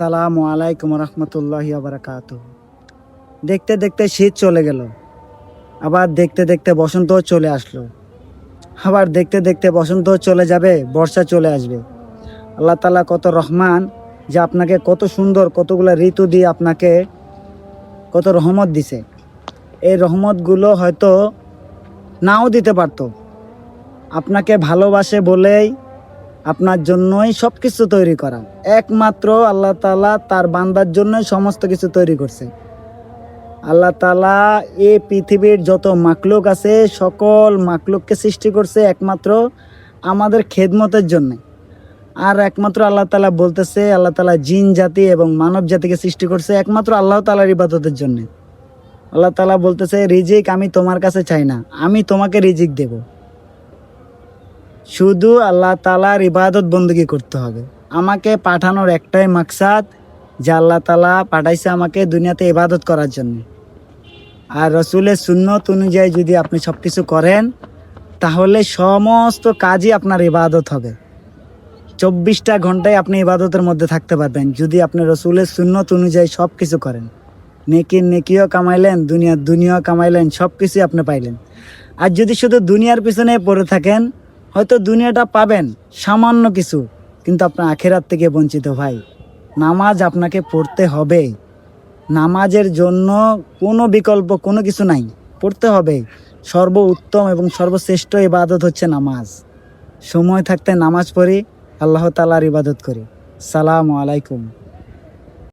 আসসালামু আলাইকুম রহমতুল্লাহি বারাকাতুহু। দেখতে দেখতে শীত চলে গেল, আবার দেখতে দেখতে বসন্ত চলে আসলো, আবার দেখতে দেখতে বসন্ত চলে যাবে, বর্ষা চলে আসবে। আল্লাহ তাআলা কত রহমান, যে আপনাকে কত সুন্দর কতগুলো ঋতু দিয়ে আপনাকে কত রহমত দিছে। এই রহমতগুলো হয়তো নাও দিতে পারতো, আপনাকে ভালোবাসে বলেই আপনার জন্যই সব কিছু তৈরি করা। একমাত্র আল্লাহ তাআলা তার বান্দার জন্যই সমস্ত কিছু তৈরি করছে। আল্লাহ তাআলা এই পৃথিবীর যত মাখলুক আছে সকল মাখলুককে সৃষ্টি করছে একমাত্র আমাদের খেদমতের জন্য। আর একমাত্র আল্লাহ তাআলা বলতেছে, আল্লাহ তাআলা জিন জাতি এবং মানব জাতিকে সৃষ্টি করছে একমাত্র আল্লাহ তাআলার ইবাদতের জন্য। আল্লাহ তাআলা বলতেছে, রিজিক আমি তোমার কাছে চাই না, আমি তোমাকে রিজিক দেব। শুধু আল্লাহ তাআলার ইবাদত বন্দেগী করতে হবে। আমাকে পাঠানোর একটাই মাকসাদ, যে আল্লাহ তাআলা পাঠাইছে আমাকে দুনিয়াতে ইবাদত করার জন্য। আর রসুলের সুন্নত অনুযায়ী যদি আপনি সব কিছু করেন, তাহলে সমস্ত কাজই আপনার ইবাদত হবে। 24টা ঘন্টায় আপনি ইবাদতের মধ্যে থাকতে পারবেন যদি আপনি রসুলের সুন্নত অনুযায়ী সব কিছু করেন। নেকির নেকিও কামাইলেন, দুনিয়াও কামাইলেন, সব কিছুই আপনি পাইলেন। আর যদি শুধু দুনিয়ার পিছনে পড়ে থাকেন, হয়তো দুনিয়াটা পাবেন সামান্য কিছু, কিন্তু আপনার আখিরাত থেকে বঞ্চিত। ভাই, নামাজ আপনাকে পড়তে হবে। নামাজের জন্য কোনো বিকল্প কোনো কিছু নাই, পড়তে হবে। সর্বোত্তম এবং সর্বশ্রেষ্ঠ ইবাদত হচ্ছে নামাজ। সময় থাকতে নামাজ পড়ি, আল্লাহ তাআলার ইবাদত করি। সালামু আলাইকুম।